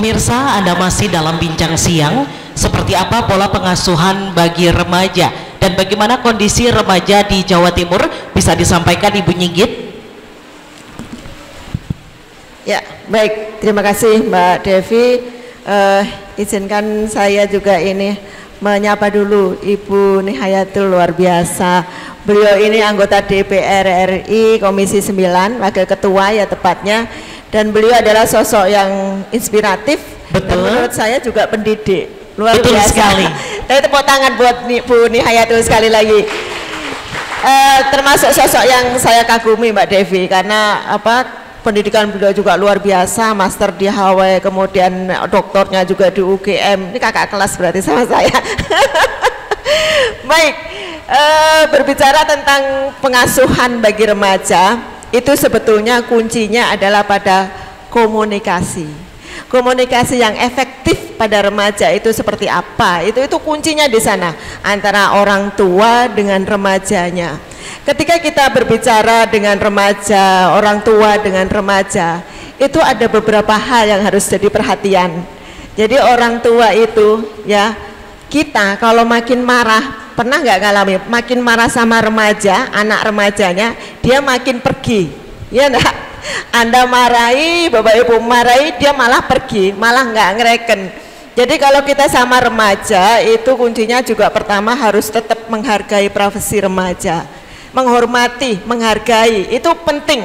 Pemirsa, Anda masih dalam bincang siang, seperti apa pola pengasuhan bagi remaja dan bagaimana kondisi remaja di Jawa Timur, bisa disampaikan Ibu Nyinggit? Ya, baik, terima kasih Mbak Devi. Izinkan saya juga ini menyapa dulu Ibu Nihayatul, luar biasa. Beliau ini anggota DPR RI Komisi 9, Wakil Ketua ya tepatnya, dan beliau adalah sosok yang inspiratif. Betul. Dan menurut saya juga pendidik, luar Betul biasa sekali. Tapi tepuk tangan buat Bu Nihayatul sekali lagi. Termasuk sosok yang saya kagumi Mbak Devi, karena pendidikan beliau juga luar biasa, master di HW, kemudian doktornya juga di UGM. Ini kakak kelas berarti sama saya. Baik, berbicara tentang pengasuhan bagi remaja, itu sebetulnya kuncinya adalah pada komunikasi. Komunikasi yang efektif pada remaja itu seperti apa? Itu kuncinya di sana, antara orang tua dengan remajanya. Ketika kita berbicara dengan remaja, orang tua dengan remaja, itu ada beberapa hal yang harus jadi perhatian. Jadi orang tua itu ya, kita kalau makin marah, pernah nggak ngalami makin marah sama remaja, anak remajanya, dia makin pergi, ya enggak? Anda marahi, Bapak Ibu marahi, dia malah pergi, malah nggak ngereken. Jadi kalau kita sama remaja, itu kuncinya juga pertama harus tetap menghargai privasi remaja, menghormati, menghargai, itu penting.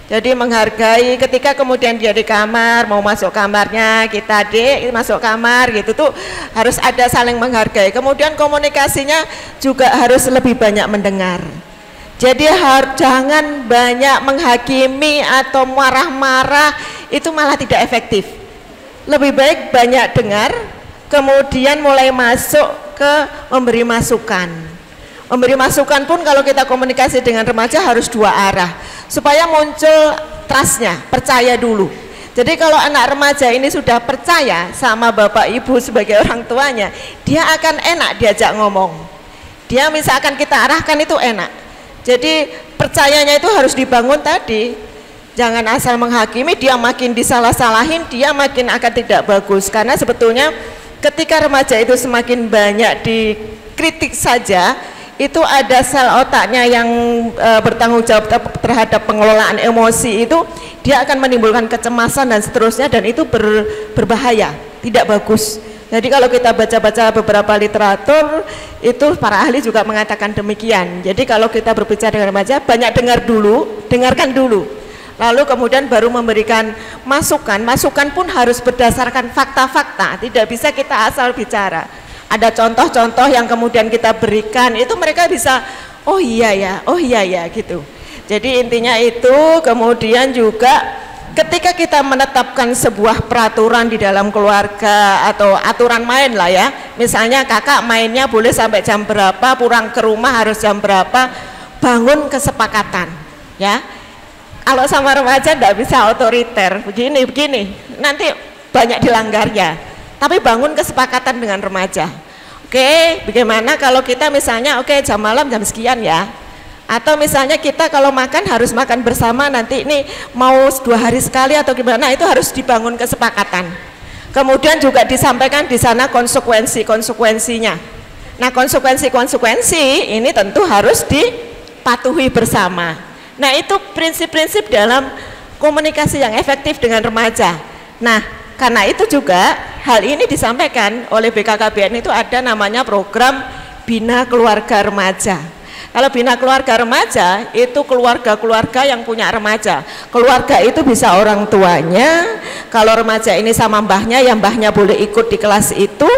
Jadi menghargai, ketika kemudian dia di kamar, mau masuk kamarnya, kita masuk kamar gitu tuh harus ada saling menghargai. Kemudian komunikasinya juga harus lebih banyak mendengar. Jadi jangan banyak menghakimi atau marah-marah, itu malah tidak efektif. Lebih baik banyak dengar, kemudian mulai masuk ke memberi masukan. Memberi masukan pun kalau kita komunikasi dengan remaja harus dua arah, supaya muncul trustnya, percaya dulu. Jadi kalau anak remaja ini sudah percaya sama bapak ibu sebagai orang tuanya, dia akan enak diajak ngomong. Dia misalkan kita arahkan itu enak. Jadi percayanya itu harus dibangun tadi. Jangan asal menghakimi, dia makin disalah-salahin, dia makin akan tidak bagus. Karena sebetulnya ketika remaja itu semakin banyak dikritik saja, itu ada sel otaknya yang bertanggung jawab terhadap pengelolaan emosi, itu dia akan menimbulkan kecemasan dan seterusnya, dan itu berbahaya, tidak bagus. Jadi kalau kita baca-baca beberapa literatur, itu para ahli juga mengatakan demikian. Jadi kalau kita berbicara dengan remaja, banyak dengarkan dulu, lalu kemudian baru memberikan masukan. Masukan pun harus berdasarkan fakta-fakta, tidak bisa kita asal bicara. Ada contoh-contoh yang kemudian kita berikan, itu mereka bisa oh iya ya gitu. Jadi intinya itu. Kemudian juga ketika kita menetapkan sebuah peraturan di dalam keluarga atau aturan main lah ya, misalnya kakak mainnya boleh sampai jam berapa, pulang ke rumah harus jam berapa, bangun kesepakatan ya. Kalau sama remaja tidak bisa otoriter, begini nanti banyak dilanggarnya. Tapi bangun kesepakatan dengan remaja. Oke, bagaimana kalau kita misalnya jam malam jam sekian ya, atau misalnya kita kalau makan harus makan bersama, nanti ini mau 2 hari sekali atau gimana, itu harus dibangun kesepakatan. Kemudian juga disampaikan di sana konsekuensinya. Nah, konsekuensi ini tentu harus dipatuhi bersama. Nah, itu prinsip-prinsip dalam komunikasi yang efektif dengan remaja. Nah, karena itu juga hal ini disampaikan oleh BKKBN, itu ada namanya program Bina Keluarga Remaja. Kalau Bina Keluarga Remaja itu keluarga-keluarga yang punya remaja. Keluarga itu bisa orang tuanya, kalau remaja ini sama mbahnya, yang mbahnya boleh ikut di kelas itu,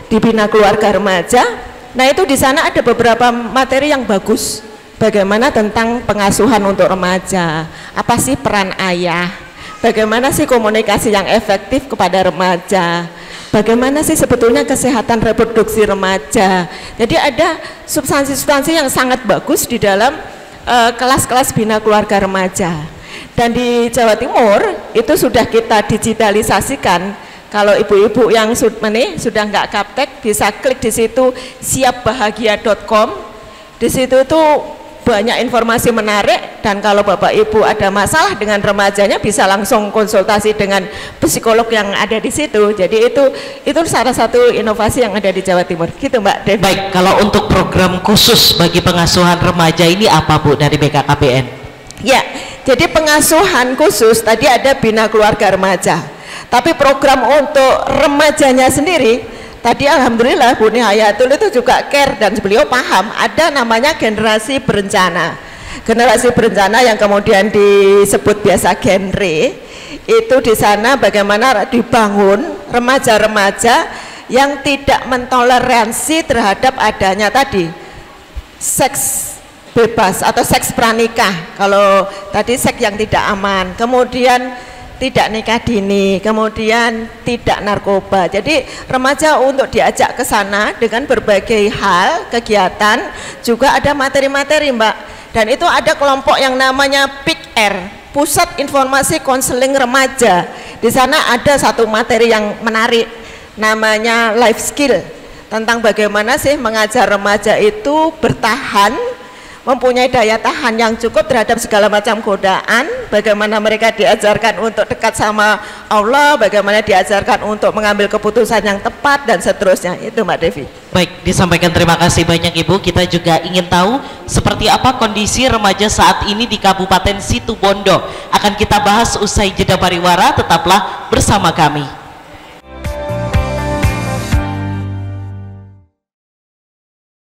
di Bina Keluarga Remaja. Nah, itu di sana ada beberapa materi yang bagus. Bagaimana tentang pengasuhan untuk remaja, apa sih peran ayah, bagaimana sih komunikasi yang efektif kepada remaja, bagaimana sih sebetulnya kesehatan reproduksi remaja. Jadi ada substansi-substansi yang sangat bagus di dalam kelas-kelas Bina Keluarga Remaja. Dan di Jawa Timur itu sudah kita digitalisasikan. Kalau ibu-ibu yang sudah nggak gaptek, bisa klik di situ siapbahagia.com. Di situ tuh banyak informasi menarik, dan kalau Bapak Ibu ada masalah dengan remajanya bisa langsung konsultasi dengan psikolog yang ada di situ. Jadi itu salah satu inovasi yang ada di Jawa Timur. Gitu Mbak Devi. Baik, kalau untuk program khusus bagi pengasuhan remaja ini apa Bu dari BKKBN? Ya, jadi pengasuhan khusus tadi ada Bina Keluarga Remaja. Tapi program untuk remajanya sendiri tadi alhamdulillah Bu Nihayatul itu juga care dan beliau paham ada namanya generasi berencana. Generasi berencana yang kemudian disebut biasa genre, itu di sana bagaimana dibangun remaja-remaja yang tidak mentoleransi terhadap adanya tadi seks bebas atau seks pranikah. Kalau tadi seks yang tidak aman, kemudian tidak nikah dini, kemudian tidak narkoba. Jadi remaja untuk diajak ke sana dengan berbagai hal, kegiatan, juga ada materi-materi Mbak. Dan itu ada kelompok yang namanya PIKR, Pusat Informasi Konseling Remaja. Di sana ada satu materi yang menarik, namanya life skill, tentang bagaimana sih mengajar remaja itu bertahan, mempunyai daya tahan yang cukup terhadap segala macam godaan, bagaimana mereka diajarkan untuk dekat sama Allah, bagaimana diajarkan untuk mengambil keputusan yang tepat, dan seterusnya. Itu Mbak Devi. Baik, disampaikan terima kasih banyak Ibu. Kita juga ingin tahu seperti apa kondisi remaja saat ini di Kabupaten Situbondo. Akan kita bahas usai jeda pariwara, tetaplah bersama kami.